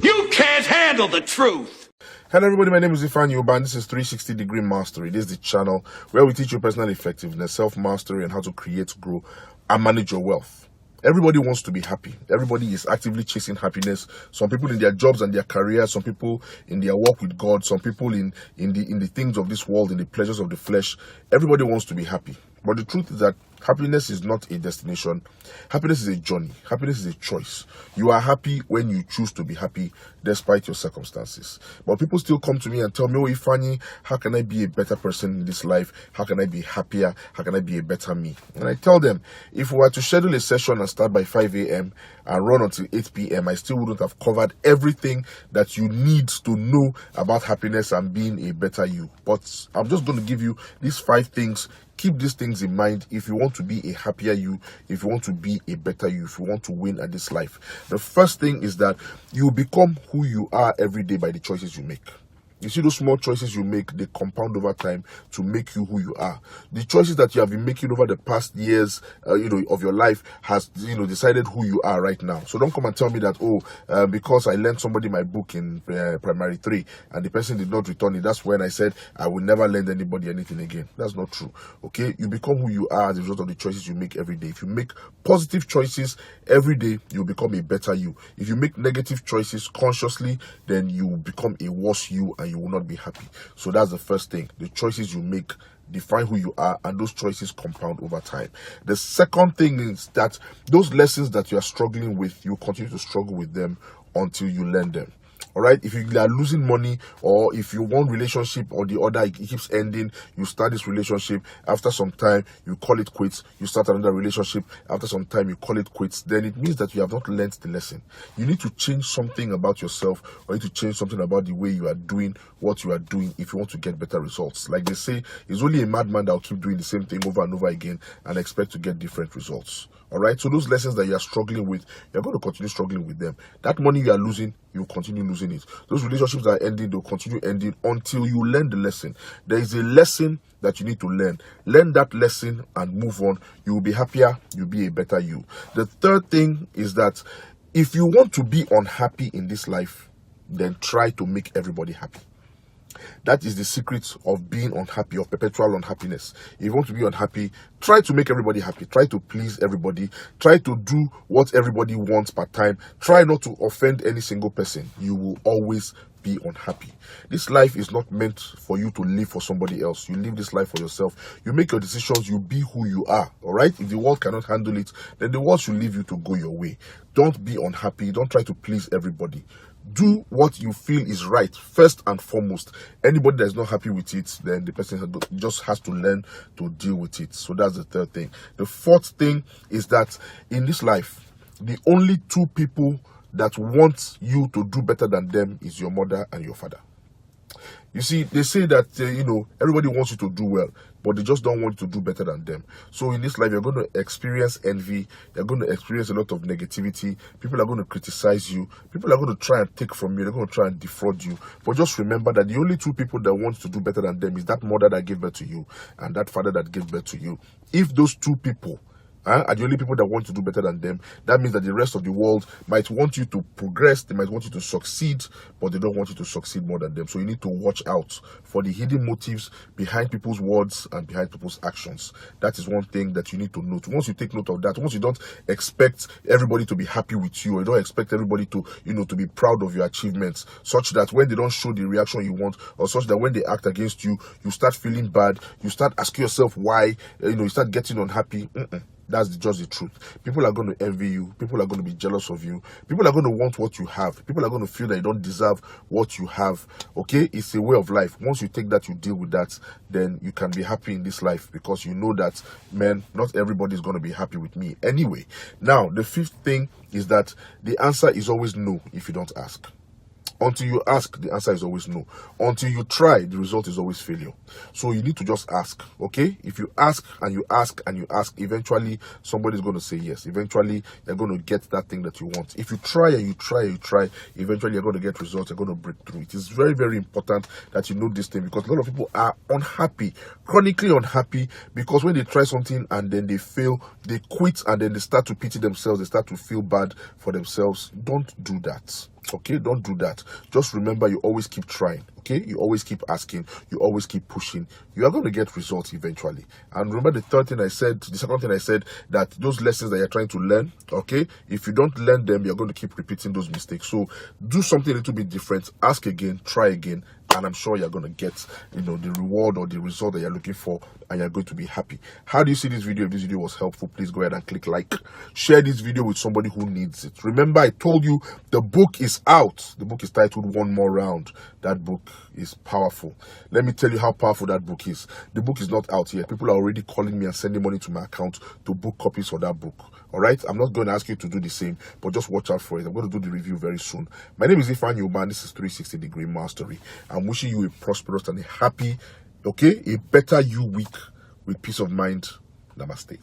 You can't handle the truth. Hello everybody, my name is Ifeanyi Ubah and this is 360 Degree Mastery. This is the channel where we teach you personal effectiveness, self-mastery and how to create, grow and manage your wealth. Everybody wants to be happy. Everybody is actively chasing happiness. Some people in their jobs and their careers, some people in their walk with God, some people in the things of this world, in the pleasures of the flesh. Everybody wants to be happy. But the truth is that happiness is not a destination. Happiness is a journey. Happiness is a choice. You are happy when you choose to be happy despite your circumstances. But people still come to me and tell me, oh, Ifeanyi, how can I be a better person in this life? How can I be happier? How can I be a better me? And I tell them, if we were to schedule a session and start by 5 a.m. and run until 8 p.m., I still wouldn't have covered everything that you need to know about happiness and being a better you. But I'm just going to give you these 5 things. Keep these things in mind if you want to be a happier you, if you want to be a better you, if you want to win at this life. The first thing is that you become who you are every day by the choices you make. You see, those small choices you make, they compound over time to make you who you are. The choices that you have been making over the past years, of your life has, decided who you are right now. So don't come and tell me that, because I lent somebody my book in primary 3 and the person did not return it, that's when I said I will never lend anybody anything again. That's not true. Okay, you become who you are as a result of the choices you make every day. If you make positive choices every day, you become a better you. If you make negative choices consciously, then you become a worse you and you will not be happy. So that's the first thing. The choices you make define who you are, and those choices compound over time. The second thing is that those lessons that you are struggling with, you continue to struggle with them until you learn them. All right, if you are losing money, or if you one relationship or the other, it keeps ending, you start this relationship, after some time you call it quits, you start another relationship, after some time you call it quits, then it means that you have not learned the lesson. You need to change something about yourself, or you need to change something about the way you are doing what you are doing if you want to get better results. Like they say, it's only a madman that will keep doing the same thing over and over again and expect to get different results. All right, so those lessons that you are struggling with, you're going to continue struggling with them. That money you are losing, you'll continue losing it. Those relationships that are ending, they'll continue ending until you learn the lesson. There is a lesson that you need to learn. Learn that lesson and move on. You will be happier. You'll be a better you. The third thing is that if you want to be unhappy in this life, then try to make everybody happy. That is the secret of being unhappy, of perpetual unhappiness. If you want to be unhappy, try to make everybody happy. Try to please everybody. Try to do what everybody wants per time. Try not to offend any single person. You will always be unhappy. This life is not meant for you to live for somebody else. You live this life for yourself. You make your decisions. You be who you are. All right? If the world cannot handle it, then the world should leave you to go your way. Don't be unhappy. Don't try to please everybody. Do what you feel is right first and foremost. Anybody that is not happy with it, then the person just has to learn to deal with it. So that's the third thing. The fourth thing is that in this life, the only 2 people that want you to do better than them is your mother and your father. You see, they say that, everybody wants you to do well, but they just don't want you to do better than them. So in this life, you're going to experience envy. You're going to experience a lot of negativity. People are going to criticize you. People are going to try and take from you. They're going to try and defraud you. But just remember that the only 2 people that want to do better than them is that mother that gave birth to you and that father that gave birth to you. If those 2 people are the only people that want to do better than them, that means that the rest of the world might want you to progress, they might want you to succeed, but they don't want you to succeed more than them. So you need to watch out for the hidden motives behind people's words and behind people's actions. That is one thing that you need to note. Once you take note of that, once you don't expect everybody to be happy with you, or you don't expect everybody to, to be proud of your achievements, such that when they don't show the reaction you want, or such that when they act against you, you start feeling bad, you start asking yourself why, you start getting unhappy. That's just the truth. People are going to envy you. People are going to be jealous of you. People are going to want what you have. People are going to feel that you don't deserve what you have. Okay? It's a way of life. Once you take that, you deal with that, then you can be happy in this life because you know that, man, not everybody is going to be happy with me anyway. Now, the fifth thing is that the answer is always no if you don't ask. Until you ask, the answer is always no. Until you try, the result is always failure. So you need to just ask, okay? If you ask and you ask and you ask, eventually somebody's going to say yes. Eventually, you're going to get that thing that you want. If you try and you try and you try, eventually you're going to get results. You're going to break through. It is very, very important that you know this thing, because a lot of people are unhappy, chronically unhappy, because when they try something and then they fail, they quit, and then they start to pity themselves. They start to feel bad for themselves. Don't do that. Okay, don't do that. Just remember, you always keep trying. Okay, you always keep asking, you always keep pushing. You are going to get results eventually. And remember the second thing I said, that those lessons that you're trying to learn, okay, if you don't learn them, you're going to keep repeating those mistakes. So do something a little bit different. Ask again, try again, and I'm sure you're going to get, the reward or the result that you're looking for, and you're going to be happy. How do you see this video? If this video was helpful, please go ahead and click like. Share this video with somebody who needs it. Remember, I told you the book is out. The book is titled One More Round. That book is powerful. Let me tell you how powerful that book is. The book is not out yet. People are already calling me and sending money to my account to book copies for that book. All right, I'm not going to ask you to do the same, but just watch out for it. I'm going to do the review very soon. My name is Ifeanyi Ubah. This is 360 Degree Mastery. I'm wishing you a prosperous and a happy, a better you week with peace of mind. Namaste.